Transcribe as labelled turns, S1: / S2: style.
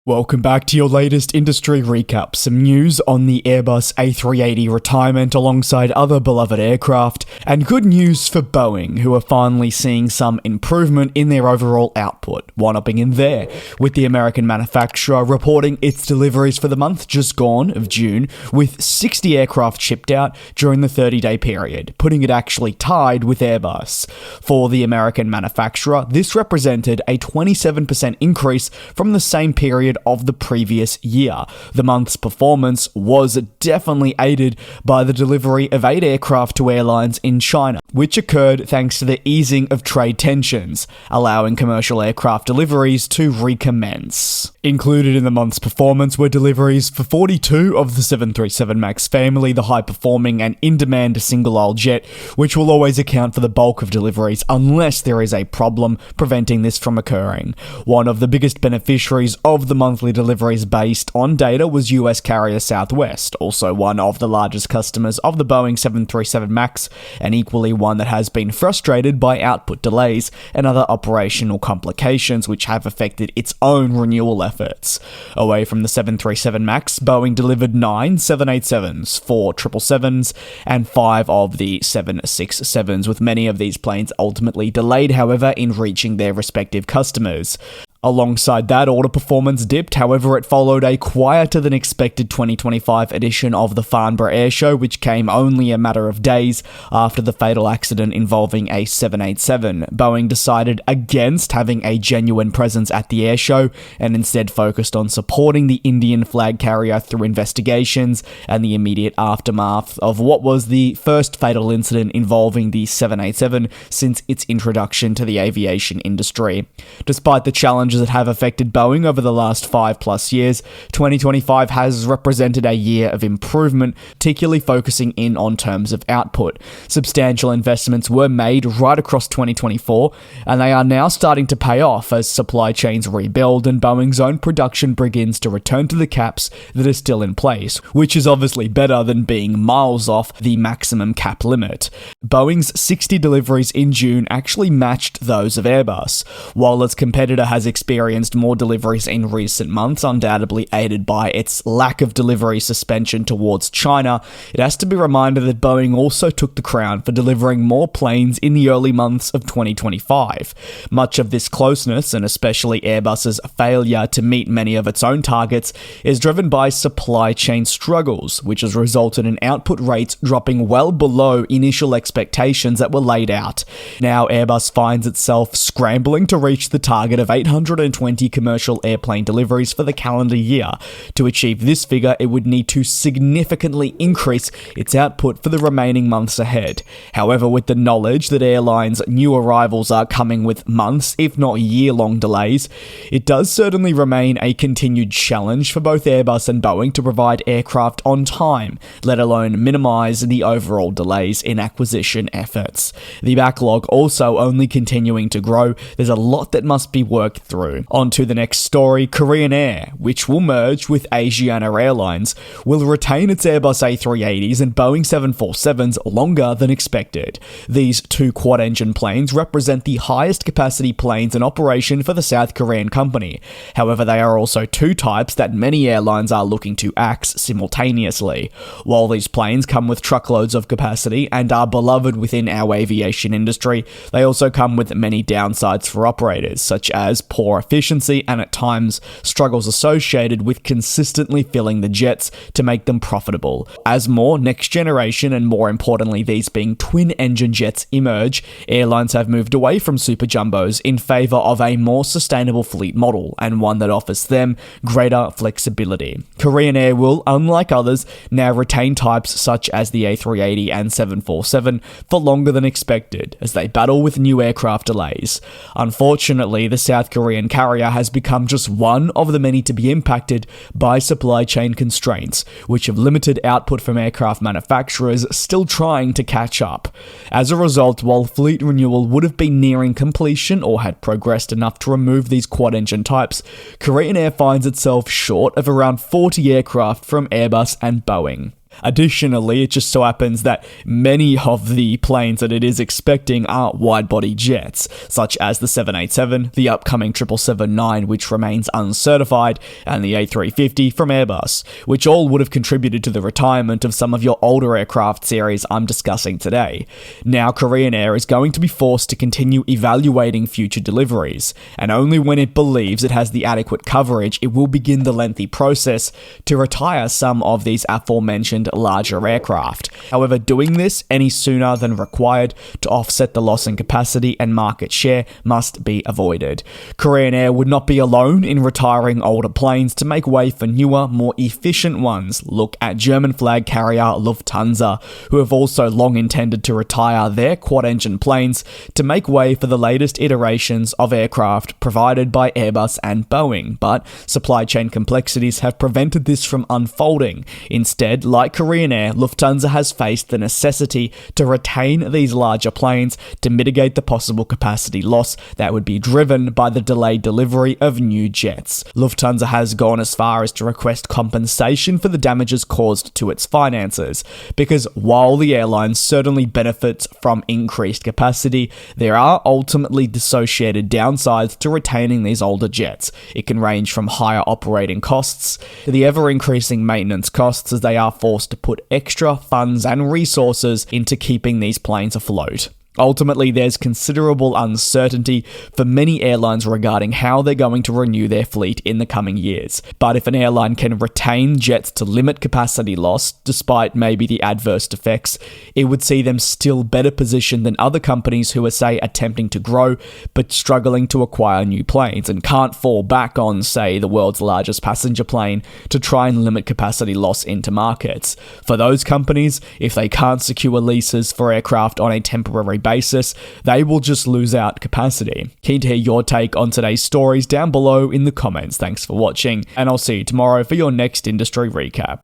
S1: Welcome back to your latest industry recap. Some news on the Airbus A380 retirement alongside other beloved aircraft, and good news for Boeing, who are finally seeing some improvement in their overall output, one-upping in there, with the American manufacturer reporting its deliveries for the month just gone of June, with 60 aircraft shipped out during the 30-day period, putting it actually tied with Airbus. For the American manufacturer, this represented a 27% increase from the same period of the previous year. The month's performance was definitely aided by the delivery of 8 aircraft to airlines in China, which occurred thanks to the easing of trade tensions, allowing commercial aircraft deliveries to recommence. Included in the month's performance were deliveries for 42 of the 737 MAX family, the high-performing and in-demand single-aisle jet, which will always account for the bulk of deliveries unless there is a problem preventing this from occurring. One of the biggest beneficiaries of the monthly deliveries based on data was US carrier Southwest, also one of the largest customers of the Boeing 737 MAX, and equally one that has been frustrated by output delays and other operational complications which have affected its own renewal efforts. Away from the 737 MAX, Boeing delivered 9 787s, 4 777s, and 5 of the 767s, with many of these planes ultimately delayed, however, in reaching their respective customers. Alongside that, order performance dipped, however it followed a quieter than expected 2025 edition of the Farnborough Airshow, which came only a matter of days after the fatal accident involving a 787. Boeing decided against having a genuine presence at the airshow and instead focused on supporting the Indian flag carrier through investigations and the immediate aftermath of what was the first fatal incident involving the 787 since its introduction to the aviation industry. Despite the challenges that have affected Boeing over the last 5+ years, 2025 has represented a year of improvement, particularly focusing in on terms of output. Substantial investments were made right across 2024, and they are now starting to pay off as supply chains rebuild and Boeing's own production begins to return to the caps that are still in place, which is obviously better than being miles off the maximum cap limit. Boeing's 60 deliveries in June actually matched those of Airbus, while its competitor has experienced more deliveries in recent months, undoubtedly aided by its lack of delivery suspension towards China. It has to be reminded that Boeing also took the crown for delivering more planes in the early months of 2025. Much of this closeness, and especially Airbus's failure to meet many of its own targets, is driven by supply chain struggles, which has resulted in output rates dropping well below initial expectations that were laid out. Now Airbus finds itself scrambling to reach the target of 820 commercial airplane deliveries for the calendar year. To achieve this figure, it would need to significantly increase its output for the remaining months ahead. However, with the knowledge that airlines' new arrivals are coming with months, if not year-long delays, it does certainly remain a continued challenge for both Airbus and Boeing to provide aircraft on time, let alone minimize the overall delays in acquisition efforts. The backlog also only continuing to grow. There's a lot that must be worked through. On to the next story. Korean Air, which will merge with Asiana Airlines, will retain its Airbus A380s and Boeing 747s longer than expected. These 2 quad-engine planes represent the highest capacity planes in operation for the South Korean company. However, they are also 2 types that many airlines are looking to axe simultaneously. While these planes come with truckloads of capacity and are beloved within our aviation industry, they also come with many downsides for operators, such as poor efficiency and at times struggles associated with consistently filling the jets to make them profitable. As more next generation and more importantly these being twin engine jets emerge, airlines have moved away from super jumbos in favor of a more sustainable fleet model and one that offers them greater flexibility. Korean Air will, unlike others, now retain types such as the A380 and 747 for longer than expected as they battle with new aircraft delays. Unfortunately, the South Korean carrier has become just one of the many to be impacted by supply chain constraints, which have limited output from aircraft manufacturers still trying to catch up. As a result, while fleet renewal would have been nearing completion or had progressed enough to remove these quad-engine types, Korean Air finds itself short of around 40 aircraft from Airbus and Boeing. Additionally, it just so happens that many of the planes that it is expecting are wide-body jets, such as the 787, the upcoming 777-9, which remains uncertified, and the A350 from Airbus, which all would have contributed to the retirement of some of your older aircraft series I'm discussing today. Now, Korean Air is going to be forced to continue evaluating future deliveries, and only when it believes it has the adequate coverage, it will begin the lengthy process to retire some of these aforementioned larger aircraft. However, doing this any sooner than required to offset the loss in capacity and market share must be avoided. Korean Air would not be alone in retiring older planes to make way for newer, more efficient ones. Look at German flag carrier Lufthansa, who have also long intended to retire their quad-engine planes to make way for the latest iterations of aircraft provided by Airbus and Boeing, but supply chain complexities have prevented this from unfolding. Instead, like Korean Air, Lufthansa has faced the necessity to retain these larger planes to mitigate the possible capacity loss that would be driven by the delayed delivery of new jets. Lufthansa has gone as far as to request compensation for the damages caused to its finances, because while the airline certainly benefits from increased capacity, there are ultimately dissociated downsides to retaining these older jets. It can range from higher operating costs to the ever-increasing maintenance costs, as they are forced to put extra funds and resources into keeping these planes afloat. Ultimately, there's considerable uncertainty for many airlines regarding how they're going to renew their fleet in the coming years. But if an airline can retain jets to limit capacity loss, despite maybe the adverse effects, it would see them still better positioned than other companies who are, say, attempting to grow, but struggling to acquire new planes and can't fall back on, say, the world's largest passenger plane to try and limit capacity loss into markets. For those companies, if they can't secure leases for aircraft on a temporary basis, they will just lose out capacity. Keen to hear your take on today's stories down below in the comments. Thanks for watching, and I'll see you tomorrow for your next industry recap.